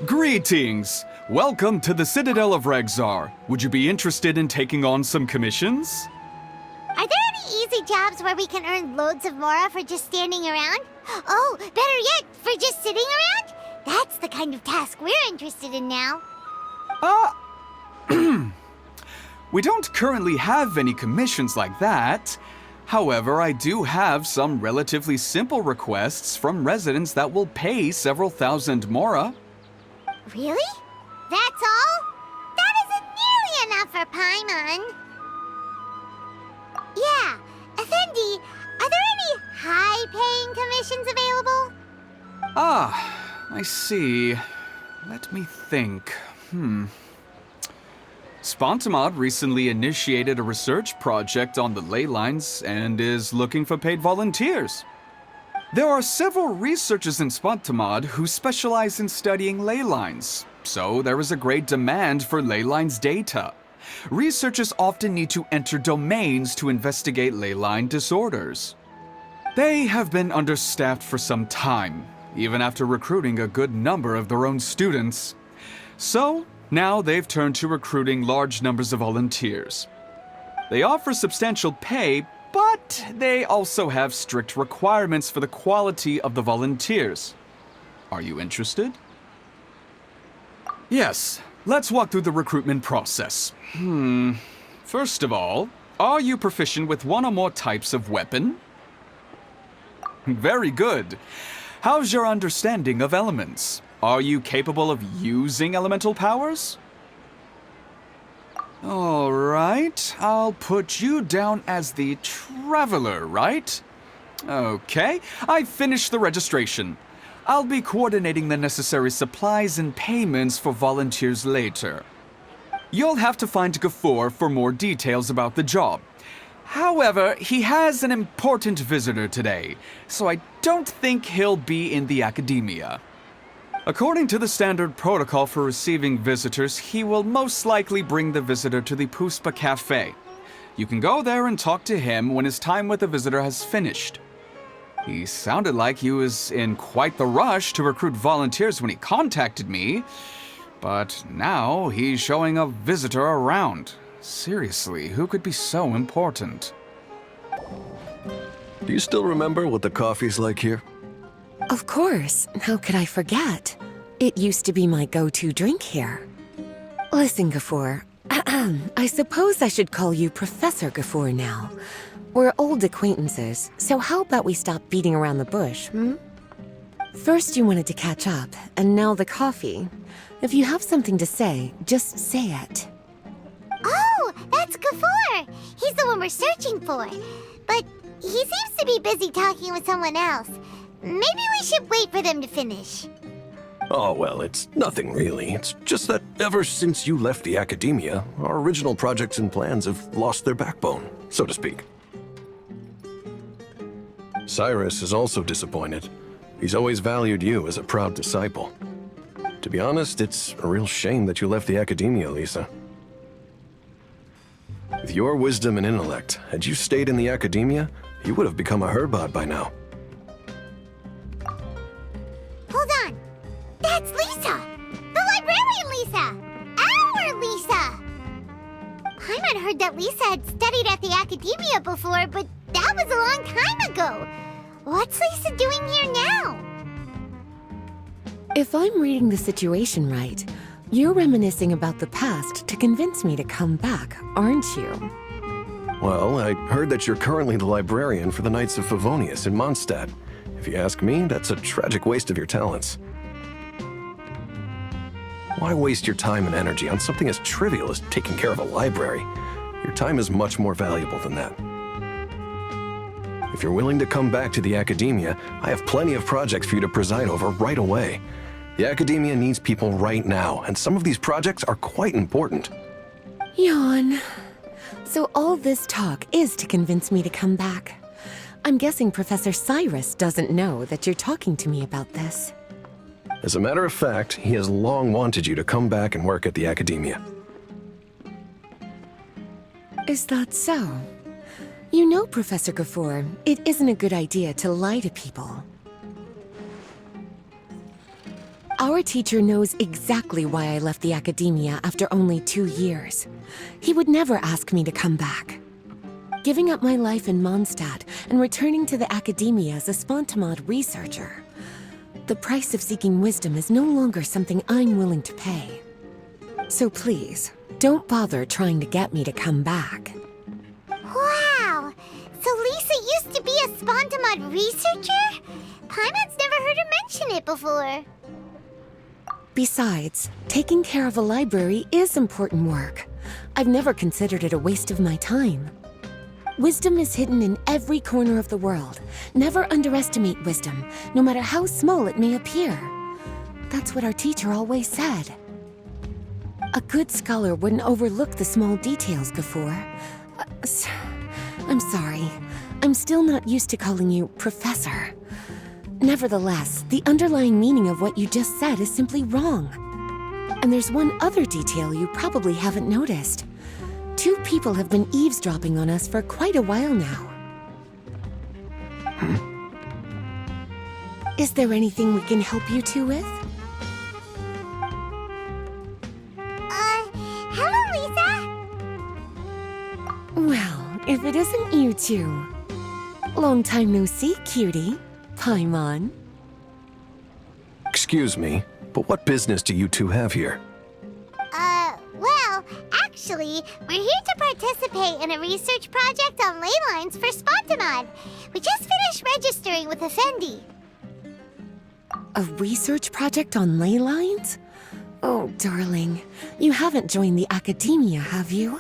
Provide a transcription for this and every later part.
Greetings! Welcome to the Citadel of Regzar. Would you be interested in taking on some commissions? Are there any easy jobs where we can earn loads of mora for just standing around? Oh, better yet, for just sitting around? That's the kind of task we're interested in now. We don't currently have any commissions like that. However, I do have some relatively simple requests from residents that will pay several thousand mora. Really? That's all? That isn't nearly enough for Paimon. Yeah, Effendi, are there any high-paying commissions available? I see. Let me think. Spontamod recently initiated a research project on the ley lines and is looking for paid volunteers. There are several researchers in Spontamod who specialize in studying ley lines, so there is a great demand for ley lines data. Researchers often need to enter domains to investigate ley line disorders. They have been understaffed for some time, even after recruiting a good number of their own students. So, now they've turned to recruiting large numbers of volunteers. They offer substantial pay, but they also have strict requirements for the quality of the volunteers. Are you interested? Yes, let's walk through the recruitment process. First of all, are you proficient with one or more types of weapon? Very good. How's your understanding of elements? Are you capable of using elemental powers? All right, I'll put you down as the Traveler, right? Okay, I've finished the registration. I'll be coordinating the necessary supplies and payments for volunteers later. You'll have to find Gafoor for more details about the job. However, he has an important visitor today, so I don't think he'll be in the academia. According to the standard protocol for receiving visitors, he will most likely bring the visitor to the Puspa Cafe. You can go there and talk to him when his time with the visitor has finished. He sounded like he was in quite the rush to recruit volunteers when he contacted me, but now he's showing a visitor around. Seriously, who could be so important? Do you still remember what the coffee's like here? Of course. How could I forget? It used to be my go-to drink here. Listen, Gafoor. I suppose I should call you Professor Gafoor now. We're old acquaintances, so how about we stop beating around the bush, First you wanted to catch up, and now the coffee. If you have something to say, just say it. Oh, that's Gafoor! He's the one we're searching for. But he seems to be busy talking with someone else. Maybe we should wait for them to finish. Oh, well, it's nothing really. It's just that ever since you left the academia, our original projects and plans have lost their backbone, so to speak. Cyrus is also disappointed. He's always valued you as a proud disciple. To be honest, it's a real shame that you left the academia, Lisa. With your wisdom and intellect, had you stayed in the academia, you would have become a Herbad by now. Hold on! That's Lisa! The librarian Lisa! Our Lisa! Paimon heard that Lisa had studied at the academia before, but that was a long time ago. What's Lisa doing here now? If I'm reading the situation right, you're reminiscing about the past to convince me to come back, aren't you? Well, I heard that you're currently the librarian for the Knights of Favonius in Mondstadt. If you ask me, that's a tragic waste of your talents. Why waste your time and energy on something as trivial as taking care of a library? Your time is much more valuable than that. If you're willing to come back to the academia, I have plenty of projects for you to preside over right away. The academia needs people right now, and some of these projects are quite important. Yawn. So all this talk is to convince me to come back. I'm guessing Professor Cyrus doesn't know that you're talking to me about this. As a matter of fact, he has long wanted you to come back and work at the academia. Is that so? You know, Professor Gafoor, it isn't a good idea to lie to people. Our teacher knows exactly why I left the academia after only 2 years. He would never ask me to come back. Giving up my life in Mondstadt and returning to the academia as a Spontamod researcher. The price of seeking wisdom is no longer something I'm willing to pay. So please, don't bother trying to get me to come back. Wow! So Lisa used to be a Spontamod researcher? Paimon's never heard her mention it before. Besides, taking care of a library is important work. I've never considered it a waste of my time. Wisdom is hidden in every corner of the world. Never underestimate wisdom, no matter how small it may appear. That's what our teacher always said. A good scholar wouldn't overlook the small details, Gafur. I'm sorry. I'm still not used to calling you Professor. Nevertheless, the underlying meaning of what you just said is simply wrong. And there's one other detail you probably haven't noticed. 2 people have been eavesdropping on us for quite a while now. Is there anything we can help you two with? Hello, Lisa! Well, if it isn't you two. Long time no see, cutie. Paimon. Excuse me, but what business do you two have here? Well, actually, we're here to participate in a research project on ley lines for Spontamod. We just finished registering with Effendi. A research project on ley lines? Oh, darling, you haven't joined the academia, have you?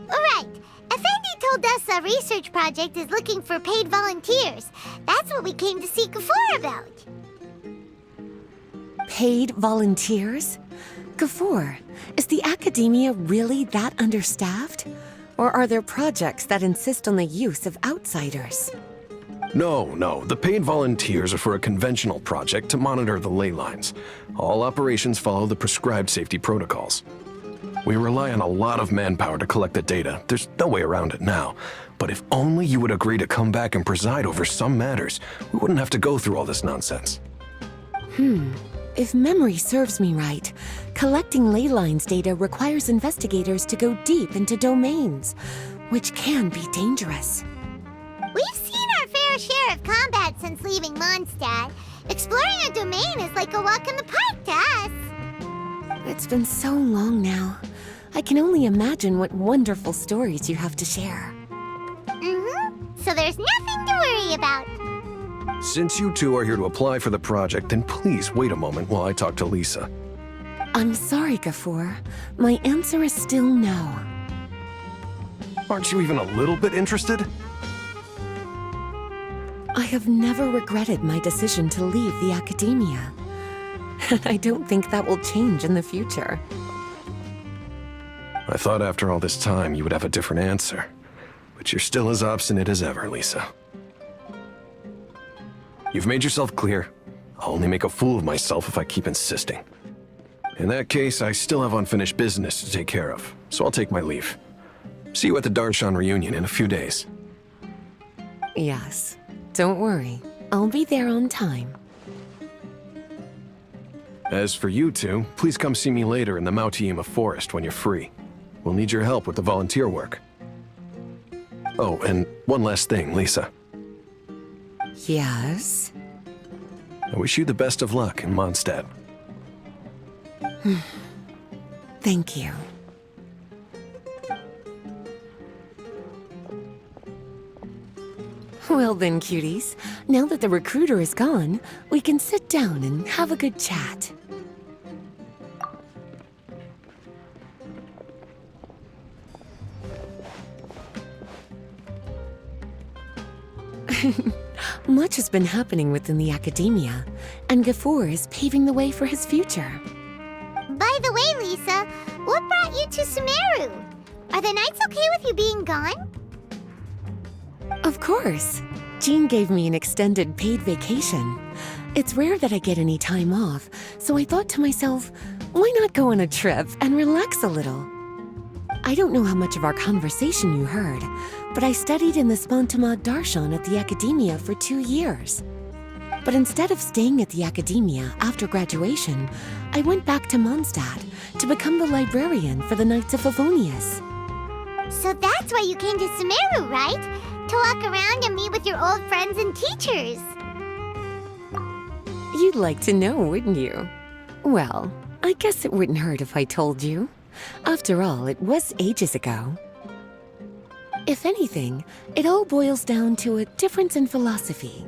Right. Effendi told us a research project is looking for paid volunteers. That's what we came to see Gafur about. Paid volunteers? Gafur, is the academia really that understaffed? Or are there projects that insist on the use of outsiders? No, the paid volunteers are for a conventional project to monitor the ley lines. All operations follow the prescribed safety protocols. We rely on a lot of manpower to collect the data. There's no way around it now. But if only you would agree to come back and preside over some matters, we wouldn't have to go through all this nonsense. If memory serves me right, collecting ley lines data requires investigators to go deep into domains, which can be dangerous. We've seen our fair share of combat since leaving Mondstadt. Exploring a domain is like a walk in the park to us. It's been so long now. I can only imagine what wonderful stories you have to share. So there's nothing to worry about. Since you two are here to apply for the project, then please wait a moment while I talk to Lisa. I'm sorry, Gafur. My answer is still no. Aren't you even a little bit interested? I have never regretted my decision to leave the academia. And I don't think that will change in the future. I thought after all this time you would have a different answer. But you're still as obstinate as ever, Lisa. You've made yourself clear. I'll only make a fool of myself if I keep insisting. In that case, I still have unfinished business to take care of, so I'll take my leave. See you at the Darshan reunion in a few days. Yes. Don't worry. I'll be there on time. As for you two, please come see me later in the Mautiima forest when you're free. We'll need your help with the volunteer work. Oh, and one last thing, Lisa. Yes? I wish you the best of luck in Mondstadt. Thank you. Well then, cuties. Now that the recruiter is gone, we can sit down and have a good chat. Much has been happening within the academia, and Gafur is paving the way for his future. By the way, Lisa, what brought you to Sumeru? Are the Knights okay with you being gone? Of course. Jean gave me an extended paid vacation. It's rare that I get any time off, so I thought to myself, why not go on a trip and relax a little? I don't know how much of our conversation you heard, but I studied in the Spontamod Darshan at the academia for 2 years. But instead of staying at the academia after graduation, I went back to Mondstadt to become the librarian for the Knights of Favonius. So that's why you came to Sumeru, right? To walk around and meet with your old friends and teachers. You'd like to know, wouldn't you? Well, I guess it wouldn't hurt if I told you. After all, it was ages ago. If anything, it all boils down to a difference in philosophy.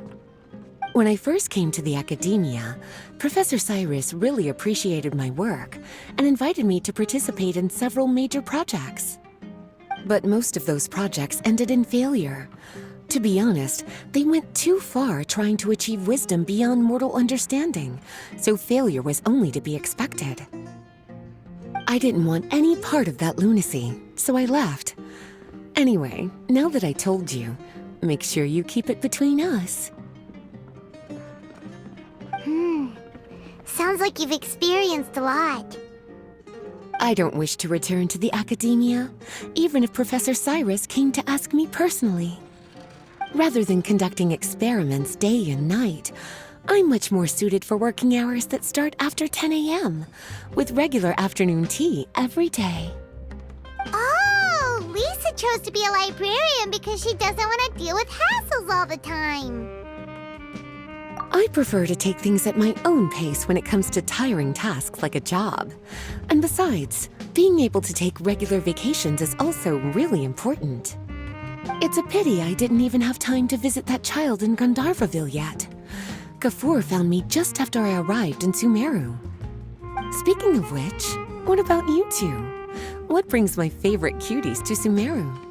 When I first came to the academia, Professor Cyrus really appreciated my work and invited me to participate in several major projects. But most of those projects ended in failure. To be honest, they went too far trying to achieve wisdom beyond mortal understanding, so failure was only to be expected. I didn't want any part of that lunacy, so I left. Anyway, now that I told you, make sure you keep it between us. Sounds like you've experienced a lot. I don't wish to return to the academia, even if Professor Cyrus came to ask me personally. Rather than conducting experiments day and night, I'm much more suited for working hours that start after 10 a.m., with regular afternoon tea every day. Oh, Lisa chose to be a librarian because she doesn't want to deal with hassles all the time. I prefer to take things at my own pace when it comes to tiring tasks like a job. And besides, being able to take regular vacations is also really important. It's a pity I didn't even have time to visit that child in Gandharvaville yet. Gafur found me just after I arrived in Sumeru. Speaking of which, what about you two? What brings my favorite cuties to Sumeru?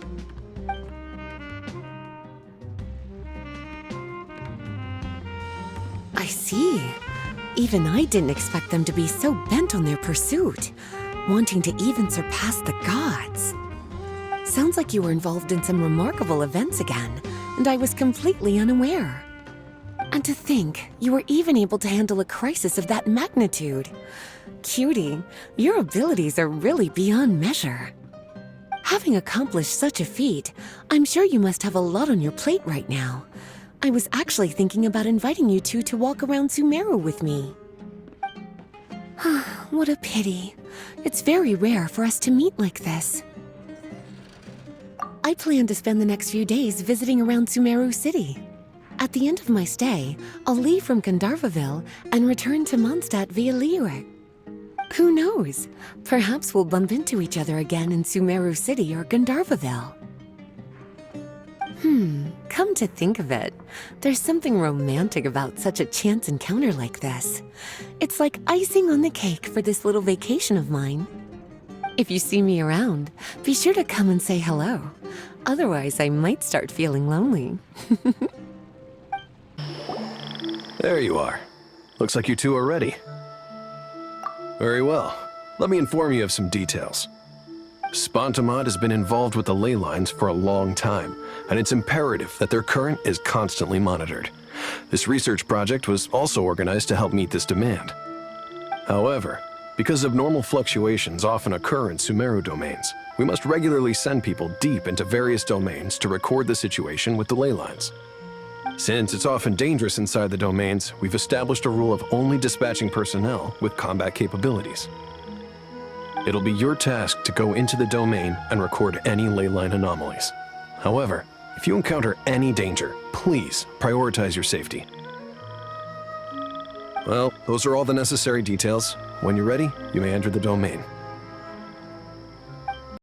I see. Even I didn't expect them to be so bent on their pursuit, wanting to even surpass the gods. Sounds like you were involved in some remarkable events again, and I was completely unaware. And to think, you were even able to handle a crisis of that magnitude. Cutie, your abilities are really beyond measure. Having accomplished such a feat, I'm sure you must have a lot on your plate right now. I was actually thinking about inviting you two to walk around Sumeru with me. What a pity. It's very rare for us to meet like this. I plan to spend the next few days visiting around Sumeru City. At the end of my stay, I'll leave from Gandharvaville and return to Mondstadt via Liurik. Who knows? Perhaps we'll bump into each other again in Sumeru City or Gandharvaville. Come to think of it, there's something romantic about such a chance encounter like this. It's like icing on the cake for this little vacation of mine. If you see me around, be sure to come and say hello. Otherwise, I might start feeling lonely. There you are. Looks like you two are ready. Very well. Let me inform you of some details. Spontamod has been involved with the ley lines for a long time, and it's imperative that their current is constantly monitored. This research project was also organized to help meet this demand. However, because abnormal fluctuations often occur in Sumeru domains, we must regularly send people deep into various domains to record the situation with the ley lines. Since it's often dangerous inside the domains, we've established a rule of only dispatching personnel with combat capabilities. It'll be your task to go into the domain and record any ley line anomalies. However, if you encounter any danger, please prioritize your safety. Well, those are all the necessary details. When you're ready, you may enter the domain.